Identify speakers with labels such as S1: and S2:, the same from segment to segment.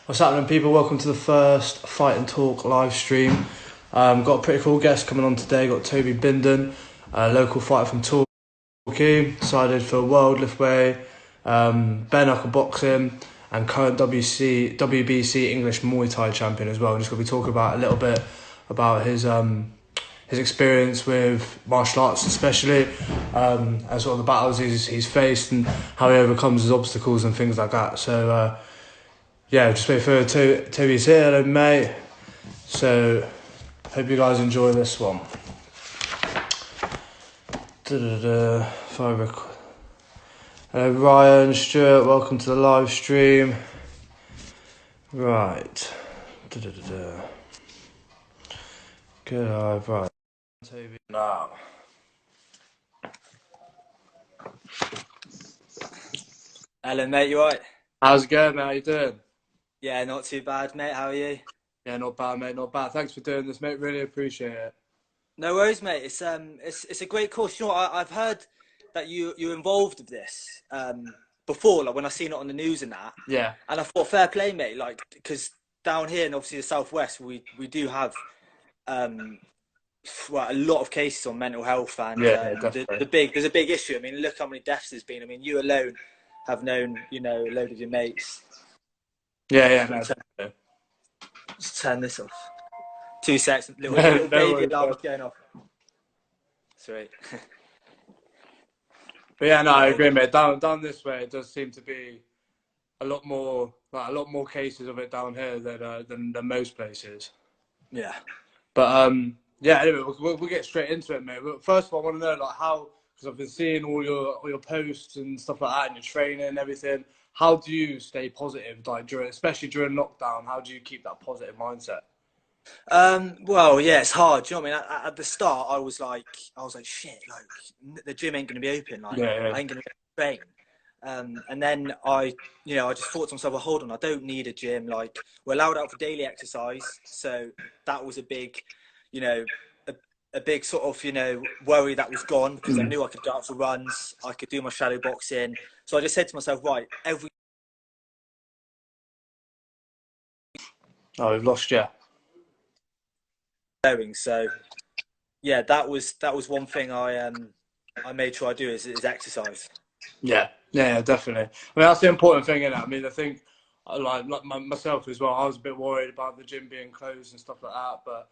S1: What's happening, people? Welcome to the first Fight and Talk live stream. Got a pretty cool guest coming on today. Got Toby Bindon, a local fighter from Torquay, decided for world liftweight, bare knuckle boxing, and current WBC English Muay Thai champion as well. I'm just going to be talking about a little bit about his experience with martial arts, especially, and sort of the battles he's faced and how he overcomes his obstacles and things like that. So. Yeah, just wait for Toby's here, hello mate. So, hope you guys enjoy this one. Hello Ryan, Stuart, welcome to the live stream. Right. Good, right. Toby now.
S2: Hello mate, you alright?
S1: How's it going, mate? How you doing?
S2: Yeah, not too bad, mate. How are you?
S1: Yeah, not bad, mate, not bad. Thanks for doing this, mate. Really appreciate it.
S2: No worries, mate. It's a great course. You know, I've heard that you're involved with this before, like when I seen it on the news and that.
S1: Yeah.
S2: And I thought, fair play, mate. Like, because down here and obviously the southwest, we do have um, a lot of cases on mental health and
S1: Yeah, definitely.
S2: there's a big issue. I mean, look how many deaths there's been. I mean, you alone have known, a load of your mates.
S1: Yeah, no,
S2: Let me
S1: definitely.
S2: just turn this off. 2 seconds, little
S1: No
S2: baby
S1: worries,
S2: alarm
S1: bro.
S2: is going off. Sweet.
S1: But yeah, no, I
S2: No,
S1: agree, mate. Down this way, it does seem to be a lot more cases of it down here than most places.
S2: yeah.
S1: But yeah. Anyway, we'll get straight into it, mate. But first of all, I want to know like how, because I've been seeing all your posts and stuff like that, and your training and everything. How do you stay positive, like especially during lockdown? How do you keep that positive mindset?
S2: Well, yeah, it's hard. Do you know what I mean? At the start, I was like, shit, like the gym ain't gonna be open. Like,
S1: Yeah,
S2: I ain't gonna train. And then I just thought to myself, well, hold on, I don't need a gym. Like, we're allowed out for daily exercise, so that was a big, you know, a, a big sort of, worry that was gone because I
S1: yeah.
S2: knew I could go out for runs, I could do my shadow boxing. So I just said to myself, right, every
S1: Oh, we've lost you.
S2: going. So yeah, that was one thing I made sure I do is exercise.
S1: Yeah, definitely. I mean, that's the important thing, isn't it? I mean, I think, myself as well, I was a bit worried about the gym being closed and stuff like that, but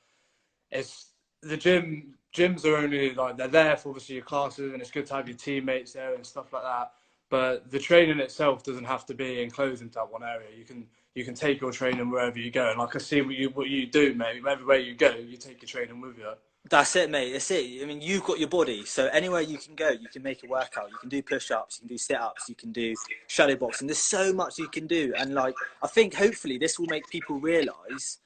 S1: it's the gyms are only like they're there for obviously your classes, and it's good to have your teammates there and stuff like that. But the training itself doesn't have to be enclosed into that one area. You can take your training wherever you go. And like I see what you do, mate. Everywhere you go, you take your training with you.
S2: That's it, mate. That's it. I mean, you've got your body, so anywhere you can go, you can make a workout. You can do push-ups, you can do sit-ups, you can do shadow boxing. There's so much you can do, and like I think hopefully this will make people realise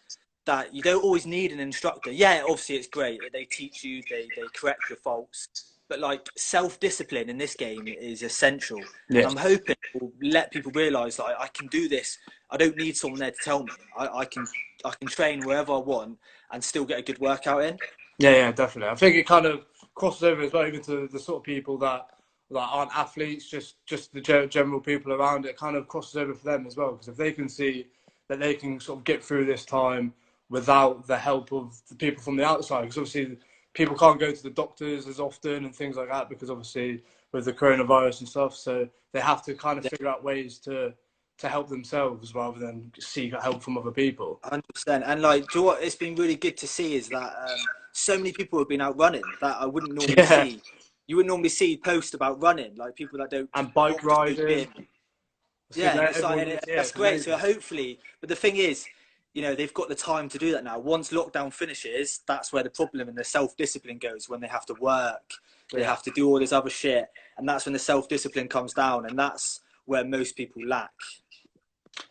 S2: that you don't always need an instructor. Yeah, obviously it's great that they teach you, they correct your faults, but like self-discipline in this game is essential. And
S1: Yeah.
S2: I'm hoping it will let people realise that I can do this. I don't need someone there to tell me. I can train wherever I want and still get a good workout in.
S1: Yeah, definitely. I think it kind of crosses over as well, even to the sort of people that aren't athletes, just the general people around it. Kind of crosses over for them as well, because if they can see that they can sort of get through this time without the help of the people from the outside, because obviously people can't go to the doctors as often and things like that, because obviously with the coronavirus and stuff, so they have to kind of figure out ways to help themselves rather than seek help from other people.
S2: 100%. And like, do you know what? It's been really good to see is that so many people have been out running that I wouldn't normally
S1: Yeah,
S2: see. You wouldn't normally see posts about running, like people that don't
S1: and bike
S2: not just do
S1: riding.
S2: gym.
S1: I think
S2: Yeah, and
S1: that
S2: it's like,
S1: everyone, yeah,
S2: that's
S1: it's
S2: great. So
S1: amazing.
S2: hopefully, but the thing is, they've got the time to do that now. Once lockdown finishes, that's where the problem and the self-discipline goes. When they have to work, they
S1: Yeah,
S2: have to do all this other shit, and that's when the self-discipline comes down, and that's where most people lack.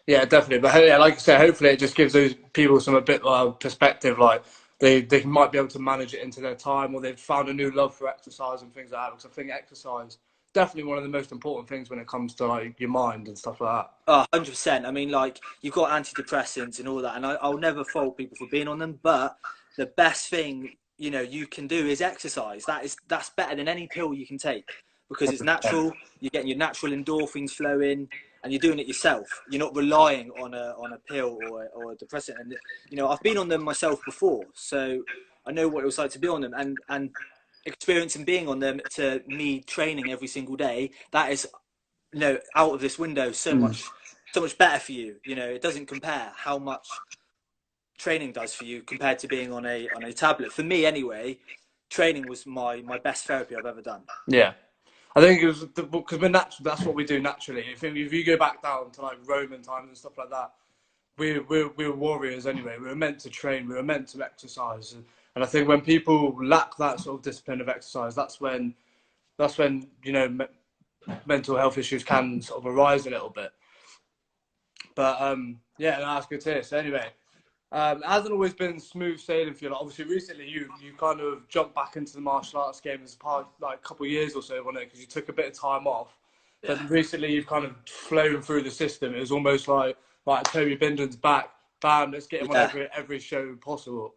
S1: yeah, definitely. But yeah, like I said, hopefully it just gives those people some a bit perspective. Like they might be able to manage it into their time, or they've found a new love for exercise and things like that. Because I think exercise is definitely one of the most important things when it comes to like your mind and stuff like that.
S2: 100%. I mean, like, you've got antidepressants and all that, and I'll never fault people for being on them, but the best thing, you can do is exercise. That's better than any pill you can take because it's natural. You're getting your natural endorphins flowing. and you're doing it yourself. You're not relying on a pill or a depressant. And you know, I've been on them myself before, so I know what it was like to be on them, and experiencing being on them to me training every single day, that is, you know, out of this window so much better for you. You know, it doesn't compare how much training does for you compared to being on a tablet. For me anyway, training was my best therapy I've ever done.
S1: Yeah. I think it was because we're natural. That's what we do naturally. If you go back down to like Roman times and stuff like that, we were warriors anyway. We were meant to train. We were meant to exercise. And I think when people lack that sort of discipline of exercise, that's when you know mental health issues can sort of arise a little bit. But yeah, no, that's good to hear. So anyway, it hasn't always been smooth sailing for you. Like, obviously, recently you kind of jumped back into the martial arts game as part like a couple of years or so, wasn't it? Because you took a bit of time off.
S2: Yeah.
S1: But recently you've kind of flown through the system. It was almost like Toby Bindon's back. Bam, let's get him on every show possible.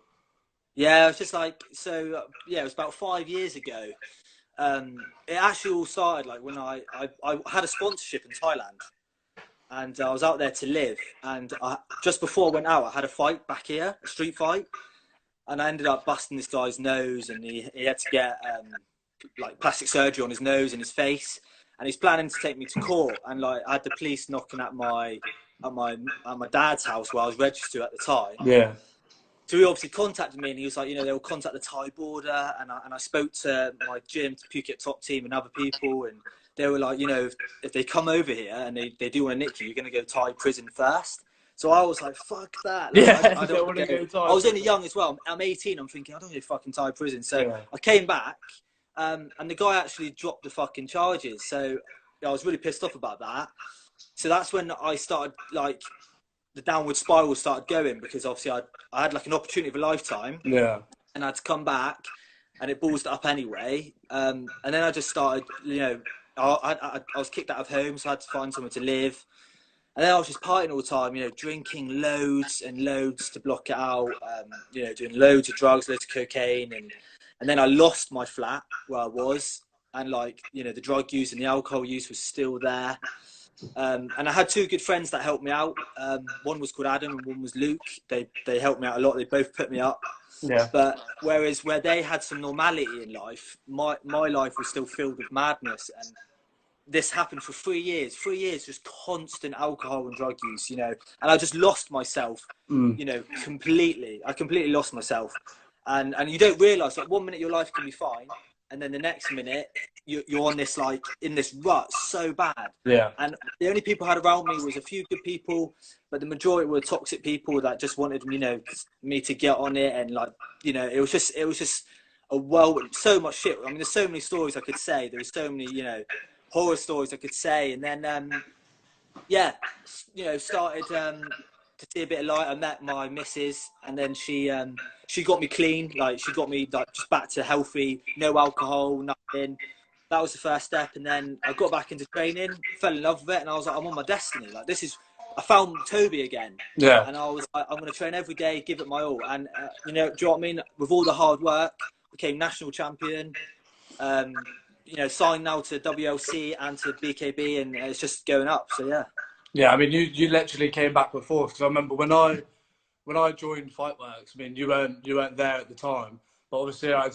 S2: Yeah, it was just like, so yeah, it was about 5 years ago. It actually all started like when I had a sponsorship in Thailand, and I was out there to live, and just before I went out, I had a fight back here, a street fight, and I ended up busting this guy's nose, and he had to get like plastic surgery on his nose and his face, and he's planning to take me to court, and like I had the police knocking at my dad's house where I was registered at the time.
S1: Yeah.
S2: So he obviously contacted me, and he was like, you know, they'll contact the Thai border, and I spoke to my gym, to Phuket Top Team and other people, and they were like, you know, if they come over here and they do want to nick you, you're going to go Thai prison first. So I was like, fuck that. Like,
S1: Yeah,
S2: I don't want to go. I was only young as well. I'm 18. I'm thinking, I don't want to go fucking Thai prison. So I came back, and the guy actually dropped the fucking charges. So I was really pissed off about that. So that's when I started, like, the downward spiral started going, because obviously I had like an opportunity of a lifetime.
S1: Yeah.
S2: And I had to come back, and it ballsed up anyway. And then I just started, you know, I was kicked out of home, so I had to find somewhere to live. And then I was just partying all the time, you know, drinking loads and loads to block it out, you know, doing loads of drugs, loads of cocaine. And then I lost my flat where I was. And like, you know, the drug use and the alcohol use was still there. And I had two good friends that helped me out. One was called Adam and one was Luke. They helped me out a lot. They both put me up.
S1: Yeah.
S2: But whereas where they had some normality in life, my life was still filled with madness. And this happened for 3 years. 3 years, just constant alcohol and drug use, you know. And I just lost myself, you know, completely. I completely lost myself. And you don't realise, like, 1 minute your life can be fine, and then the next minute you're on this, like, in this rut so bad.
S1: Yeah.
S2: And the only people I had around me was a few good people, but the majority were toxic people that just wanted, you know, me to get on it. And like, you know, it was just a so much shit. I mean, there's so many stories I could say. There was so many, you know, horror stories I could say. And then, yeah, you know, started to see a bit of light. I met my missus, and then she got me clean. Like, she got me like just back to healthy, no alcohol, nothing. That was the first step. And then I got back into training, fell in love with it, and I was like, I'm on my destiny. Like, I found Toby again.
S1: Yeah.
S2: And I was like, I'm going to train every day, give it my all. And, you know, do you know what I mean? With all the hard work, became national champion, you know, signed now to WLC and to BKB, and it's just going up. So, yeah.
S1: Yeah, I mean, you literally came back with force. Because I remember when I joined Fightworks, I mean, you weren't there at the time. But obviously I'd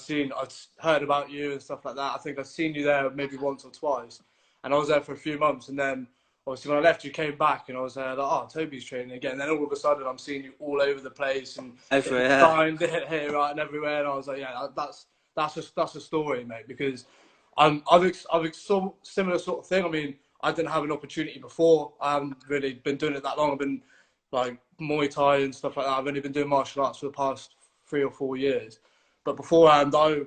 S1: heard about you and stuff like that. I think I'd seen you there maybe once or twice. And I was there for a few months. And then obviously when I left, you came back, and I was there like, oh, Toby's training again. And then all of a sudden I'm seeing you all over the place and signed here, right, and everywhere. And I was like, yeah, that's a story, mate, because I've similar sort of thing. I mean, I didn't have an opportunity before. I haven't really been doing it that long. I've been like Muay Thai and stuff like that. I've only been doing martial arts for the past 3 or 4 years. But beforehand, I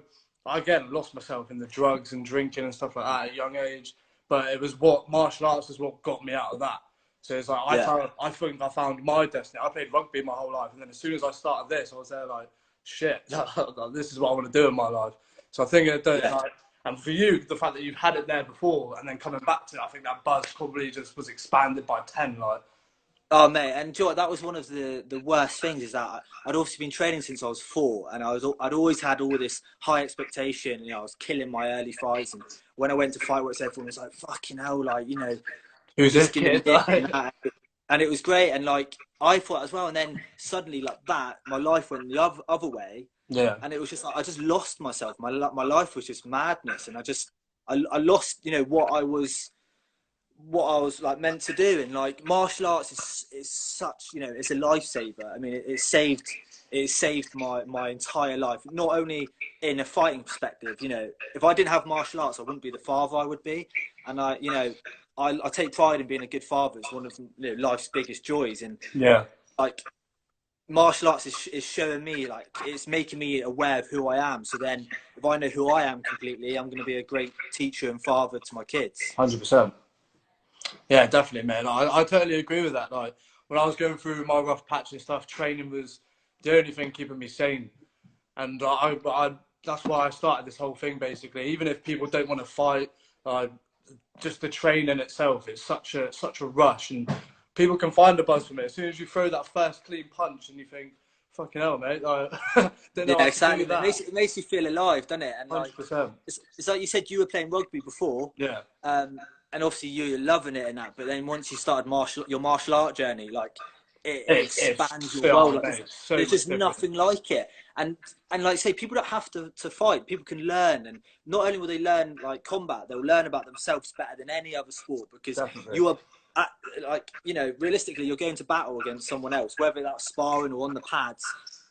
S1: again lost myself in the drugs and drinking and stuff like that at a young age. But it was martial arts is what got me out of that. So it's like, I think I found my destiny. I played rugby my whole life. And then as soon as I started this, I was there like, shit, this is what I want to do in my life. So I think and for you, the fact that you've had it there before and then coming back to it, I think that buzz probably just was expanded by 10. Like,
S2: oh, mate, and Joe, that was one of the worst things, is that I'd also been training since I was 4, and I'd always had all this high expectation. You know, I was killing my early fights, and when I went to Fightworks, everyone was like, "Fucking hell!" Like, you know,
S1: Who's this
S2: just giving me
S1: kid?
S2: this and that. And it was great. And like, I thought as well. And then suddenly like that, my life went the other way.
S1: Yeah.
S2: And it was just like, I just lost myself. My life was just madness. And I lost, you know, what I was like meant to do. And like martial arts is such, you know, it's a lifesaver. I mean, it saved my entire life, not only in a fighting perspective. You know, if I didn't have martial arts, I wouldn't be the father I would be. And I take pride in being a good father. It's one of, you know, life's biggest joys. And
S1: Yeah.
S2: like martial arts is showing me, like, it's making me aware of who I am. So then if I know who I am completely, I'm going to be a great teacher and father to my kids.
S1: 100%. Yeah, definitely, man. I totally agree with that. Like when I was going through my rough patch and stuff, training was the only thing keeping me sane. And that's why I started this whole thing. Basically, even if people don't want to fight, uh, just the training itself, it's such a rush, and people can find a buzz from it. As soon as you throw that first clean punch, and you think, "Fucking hell, mate!" I don't know
S2: Yeah,
S1: how to
S2: exactly.
S1: do that.
S2: It makes you feel alive, doesn't it? And like
S1: 100%.
S2: it's like you said, you were playing rugby before.
S1: Yeah.
S2: And obviously you're loving it and that, but then once you started your martial art journey, like it expands
S1: It's
S2: your world. Like
S1: mate, so
S2: there's
S1: much
S2: just
S1: different.
S2: nothing like it. And like say, people don't have to fight. People can learn, and not only will they learn like combat, they'll learn about themselves better than any other sport, because
S1: Definitely.
S2: you are like, you know, realistically, you're going to battle against someone else, whether that's sparring or on the pads.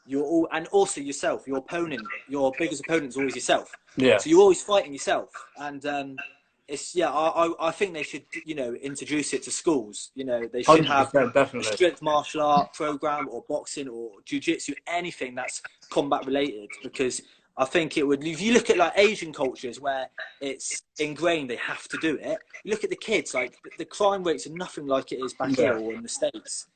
S2: You're all, and also yourself, your opponent, your biggest opponent is always yourself.
S1: Yeah.
S2: So you're always fighting yourself, and it's, yeah, I think they should, you know, introduce it to schools. You know, they should have a
S1: definitely.
S2: strict martial art program, or boxing or jiu-jitsu, anything that's combat related, because I think it would. If you look at like Asian cultures where it's ingrained, they have to do it. You look at the kids, like the crime rates are nothing like it is back here or in the States.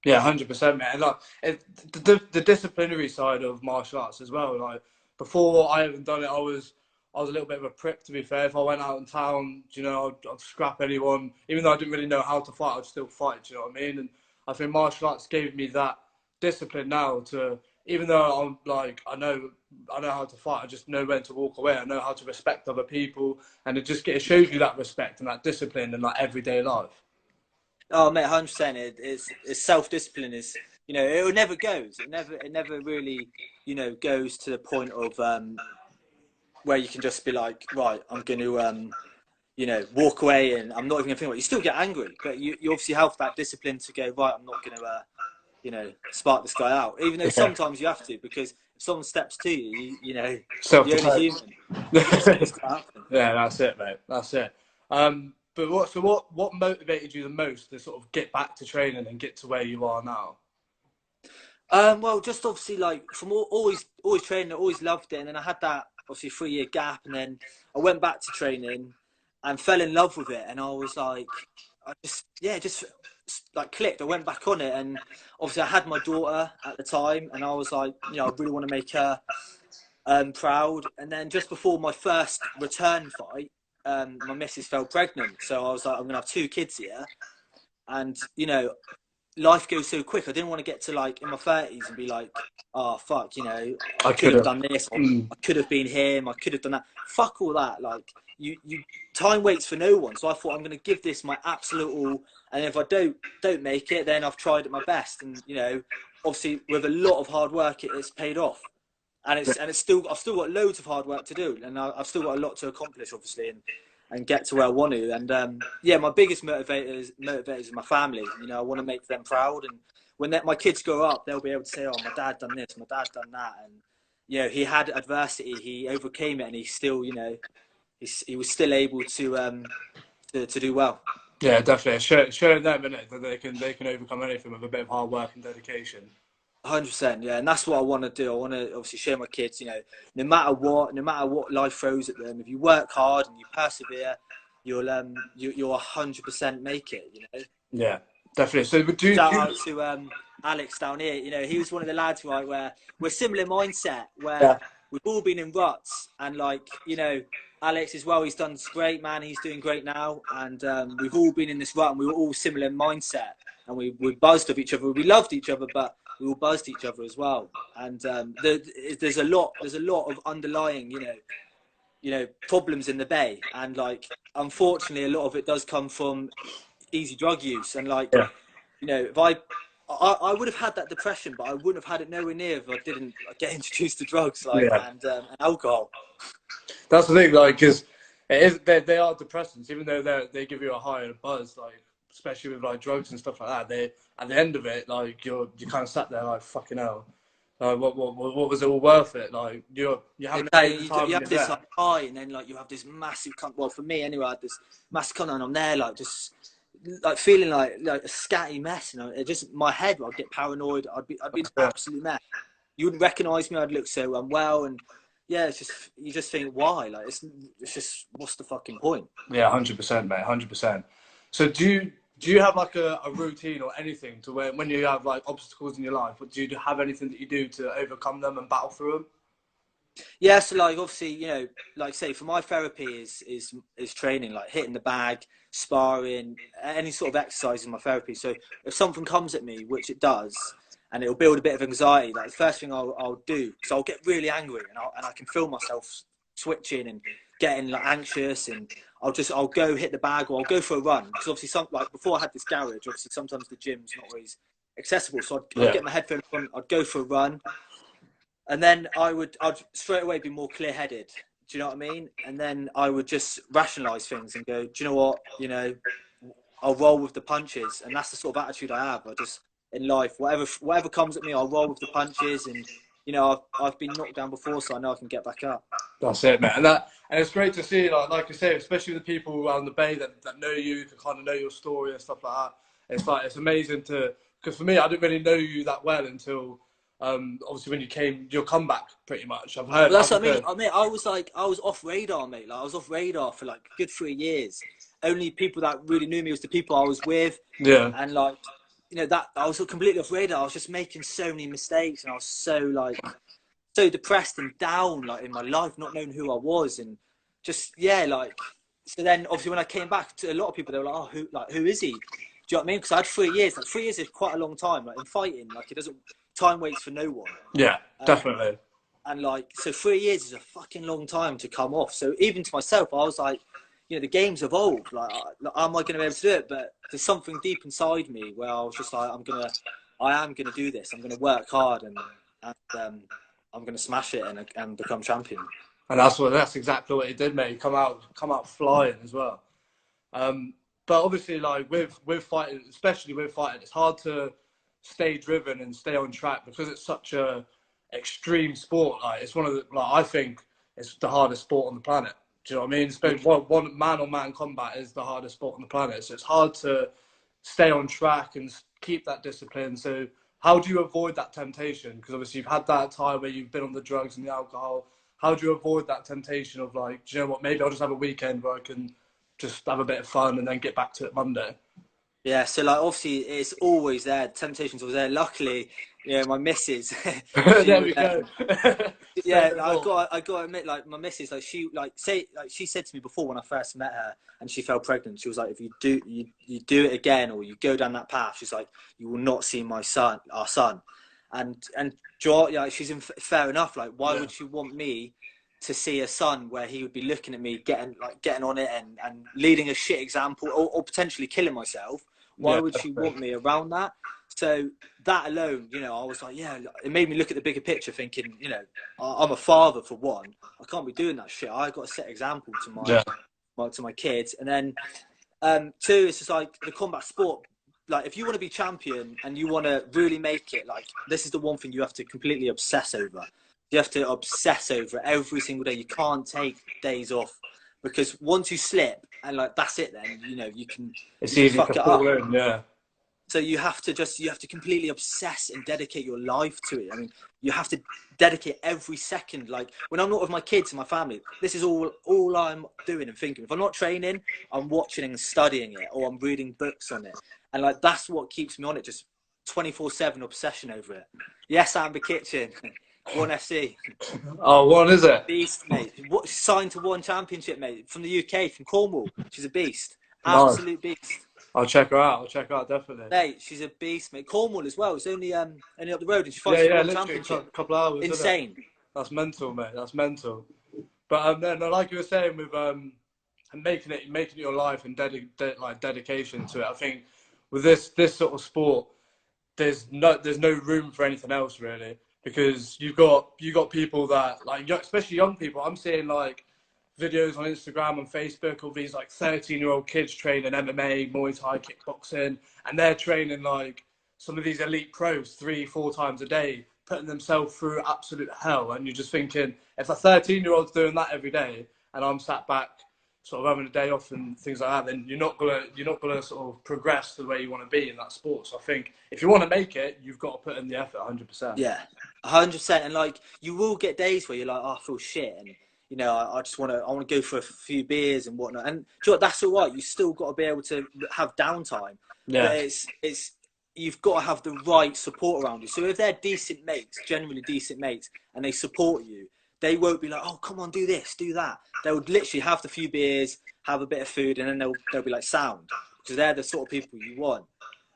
S1: Yeah, 100%, man. Like the disciplinary side of martial arts as well. Like before I haven't done it, I was a little bit of a prick, to be fair. If I went out in town, you know, I'd scrap anyone. Even though I didn't really know how to fight, I'd still fight. Do you know what I mean? And I think martial arts gave me that discipline now to, even though I'm like, I know how to fight, I just know when to walk away. I know how to respect other people, and it shows you that respect and that discipline in like everyday life.
S2: Oh, mate, 100%. It's self-discipline is, you know, it never goes. It never really, you know, goes to the point of where you can just be like, right, I'm going to you know, walk away and I'm not even going to think about it. You still get angry, but you obviously have that discipline to go, right, I'm not going to you know, spark this guy out. Even though sometimes you have to, because if someone steps to you, you know, you're only human.
S1: Yeah, that's it, mate. That's it. But what motivated you the most to sort of get back to training and get to where you are now?
S2: Well, just obviously like from always training, I always loved it, and then I had that obviously 3-year gap, and then I went back to training and fell in love with it, and I was like, I just like clicked. I went back on it, and obviously I had my daughter at the time, and I was like, you know, I really want to make her proud. And then just before my first return fight, my missus fell pregnant, so I was like, I'm gonna have 2 kids here, and you know, life goes so quick. I didn't want to get to like in my 30s and be like, oh fuck, you know, I could have done this, or I could have been him, I could have done that. Fuck all that. Like you time waits for no one. So I thought, I'm going to give this my absolute all, and if I don't make it, then I've tried at my best. And you know, obviously with a lot of hard work, it's paid off. And it's still, I've still got loads of hard work to do, and I've still got a lot to accomplish, obviously, and get to where I want to. And yeah, my biggest motivators is my family. You know, I want to make them proud, and when my kids grow up, they'll be able to say, "Oh, my dad done this, my dad done that," and you know, he had adversity, he overcame it, and he still, you know, he was still able to do well.
S1: Yeah, definitely. Showing them, innit, that they can overcome anything with a bit of hard work and dedication.
S2: 100%, yeah, and that's what I want to do. I want to obviously show my kids, you know, no matter what life throws at them, if you work hard and you persevere, you'll 100% make it. You know.
S1: Yeah, definitely. So
S2: shout out to Alex down here. You know, he was one of the lads, right, where we're similar mindset, where we've all been in ruts, and like, you know, Alex as well, he's done great, man. He's doing great now, and we've all been in this rut, and we were all similar mindset, and we buzzed of each other. We loved each other, but we all buzzed each other as well. And there's a lot of underlying, you you know, problems in the bay, and like unfortunately a lot of it does come from easy drug use, and like,
S1: Yeah.
S2: you know, if I would have had that depression, but I wouldn't have had it nowhere near if I didn't get introduced to drugs, like,
S1: Yeah.
S2: and alcohol.
S1: That's the thing, like, because they are depressants, even though they give you a high and a buzz, like, especially with like drugs and stuff like that. They, at the end of it, like, you kind of sat there like, fucking hell, what was it all worth it? Like, you having a good time
S2: You
S1: when
S2: have
S1: you're
S2: this like
S1: there.
S2: high, and then like you have this massive well, for me anyway, I had this massive and I'm there like just like feeling like a scatty mess, you know. It just, my head, I'd get paranoid. I'd be an absolute mess. You wouldn't recognise me. I'd look so unwell, and yeah, it's just, you just think, why? Like, it's just, what's the fucking point?
S1: Yeah, 100%, mate, 100%. So do you have like a routine or anything to where when you have like obstacles in your life, do you have anything that you do to overcome them and battle through them?
S2: Yeah, so like obviously, you know, like say for my therapy is training, like hitting the bag, sparring, any sort of exercise in my therapy. So if something comes at me, which it does, and it'll build a bit of anxiety, like the first thing I'll do, because I'll get really angry, and I can feel myself switching and getting like anxious, and I'll go hit the bag, or I'll go for a run, because obviously like before I had this garage, obviously sometimes the gym's not always accessible, so I'd
S1: Yeah.
S2: get my headphones on, I'd go for a run, and then I'd straight away be more clear-headed. Do you know what I mean? And then I would just rationalize things and go, do you know what? You know, I'll roll with the punches, and that's the sort of attitude I have. I just, in life, whatever comes at me, I'll roll with the punches, and you know, I've been knocked down before, so I know I can get back up.
S1: That's it, man. And it's great to see, like I say, especially the people around the bay that know you, can kind of know your story and stuff like that. It's amazing because for me, I didn't really know you that well until obviously when you came your comeback, pretty much.
S2: Well, that's
S1: I've
S2: what I mean.
S1: heard.
S2: I mean, I was off radar, mate. Like I was off radar for like a good 3 years. Only people that really knew me was the people I was with,
S1: Yeah,
S2: and like, you know, that I was completely off radar. I was just making so many mistakes, and I was so like so depressed and down, like in my life, not knowing who I was, and just, yeah, like, so then obviously when I came back, to a lot of people, they were like, oh, who is he? Do you know what I mean? Because I had 3 years. Like 3 years is quite a long time. Like in fighting, like it doesn't, time waits for no one.
S1: yeah,
S2: Um,
S1: definitely.
S2: and like, so 3 years is a fucking long time to come off. So even to myself, I was like, you know, the game's evolved. Like, am I going to be able to do it? But there's something deep inside me where I was just like, I am gonna do this. I'm gonna work hard, and I'm gonna smash it, and become champion.
S1: And that's exactly what he did, mate. He come out flying as well. Um, but obviously, like with fighting, especially with fighting, it's hard to stay driven and stay on track because it's such a extreme sport. Like it's one of the, like I think it's the hardest sport on the planet. Do you know what I mean? Especially one man on man combat is the hardest sport on the planet. So it's hard to stay on track and keep that discipline. So how do you avoid that temptation? Because obviously you've had that time where you've been on the drugs and the alcohol. How do you avoid that temptation of like, do you know what? Maybe I'll just have a weekend where I can just have a bit of fun and then get back to it Monday.
S2: Yeah, so like obviously it's always there. Temptation's always there. Luckily, you know, my missus, she
S1: There
S2: would,
S1: we go. Say
S2: yeah,
S1: no more.
S2: I got to admit, like my missus, like she said to me before when I first met her, and she fell pregnant. She was like, if you do it again, or you go down that path, she's like, you will not see our son, and yeah, she's fair enough. Like, why
S1: Yeah,
S2: would she want me to see a son where he would be looking at me, getting on it, and leading a shit example, or potentially killing myself? Why
S1: yeah,
S2: would she
S1: definitely.
S2: want me around that? So that alone, you know, I was like, yeah, it made me look at the bigger picture, thinking, you know, I'm a father for one. I can't be doing that shit. I got to set example to
S1: Yeah,
S2: my kids, and then two, it's just like the combat sport. Like, if you want to be champion and you want to really make it, like, this is the one thing you have to completely obsess over. You have to obsess over it every single day. You can't take days off, because once you slip, and like that's it, then you know
S1: it's
S2: you can
S1: easy to
S2: fuck it
S1: fall
S2: up.
S1: in. Yeah,
S2: So you have to completely obsess and dedicate your life to it. I mean, you have to dedicate every second. Like when I'm not with my kids and my family, this is all I'm doing and thinking. If I'm not training, I'm watching and studying it, or I'm reading books on it, and like that's what keeps me on it. Just 24/7 obsession over it. Yes, Amber Kitchen, One FC,
S1: oh, what is it?
S2: beast, mate. What, signed to one championship, mate, from the UK, from Cornwall. She's a beast,
S1: Nice.
S2: absolute beast.
S1: I'll check her out. I'll check her out definitely.
S2: Mate, she's a beast, mate. Cornwall as well. It's only up the road, and she
S1: Yeah,
S2: fights for
S1: yeah,
S2: one
S1: literally a
S2: championship.
S1: couple hours, isn't it?
S2: Insane.
S1: That's mental, mate. That's mental. But no, like you were saying with and making it your life and like dedication to it. I think with this sort of sport, there's no room for anything else really, because you got people that like especially young people. I'm seeing like videos on Instagram and Facebook of these like 13-year-old kids training MMA, Muay Thai, kickboxing, and they're training like some of these elite pros 3-4 times a day, putting themselves through absolute hell. And you're just thinking, if a 13-year-old's doing that every day, and I'm sat back sort of having a day off and things like that, then you're not gonna sort of progress to the way you want to be in that sport. So I think if you want to make it, you've got to put in the effort, 100%.
S2: Yeah, 100%. And like, you will get days where you're like, oh, I feel shit, and you know, I just want to go for a few beers and whatnot. And do you know what, that's all right. You still got to be able to have downtime, but
S1: Yeah,
S2: it's you've got to have the right support around you. So if they're decent mates, generally decent mates, and they support you, they won't be like, oh, come on, do this, do that. They would literally have the few beers, have a bit of food, and then they'll be like sound, because they're the sort of people you want.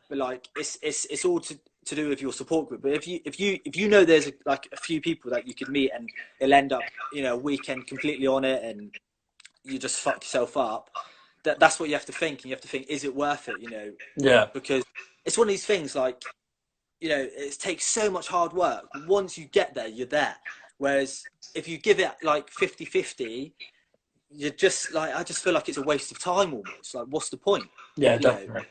S2: But like, it's all to do with your support group. But if you know there's like a few people that you could meet, and it'll end up, you know, a weekend completely on it, and you just fuck yourself up. That's what you have to think, and you have to think, is it worth it? You know,
S1: yeah,
S2: because it's one of these things, like, you know, it takes so much hard work. Once you get there, you're there. Whereas if you give it like 50-50, you're just like, I just feel like it's a waste of time almost. Like, what's the point?
S1: yeah,
S2: You know,
S1: definitely.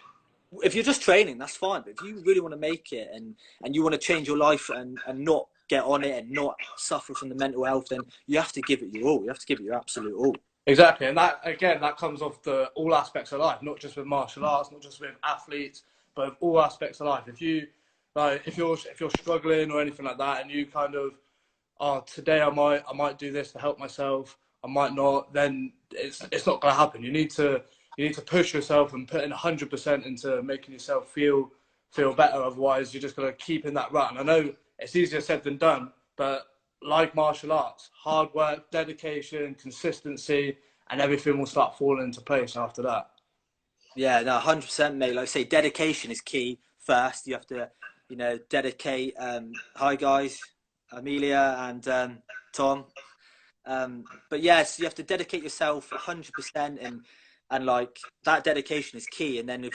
S2: if you're just training, that's fine. But if you really want to make it, and you want to change your life, and not get on it and not suffer from the mental health, then you have to give it your all. You have to give it your absolute all.
S1: Exactly, and that again, that comes off the all aspects of life, not just with martial arts, not just with athletes, but with all aspects of life. If you like, if you're struggling or anything like that, and you kind of, oh, today I might do this to help myself, I might not, then it's not going to happen. You need to push yourself and put in 100% into making yourself feel better. Otherwise, you're just going to keep in that rut. And I know it's easier said than done, but like martial arts, hard work, dedication, consistency, and everything will start falling into place after that.
S2: Yeah, no, 100%, mate. Like I say, dedication is key. First, you have to, you know, dedicate. Hi guys, Amelia and Tom. But yes, you have to dedicate yourself 100%, and like, that dedication is key. And then if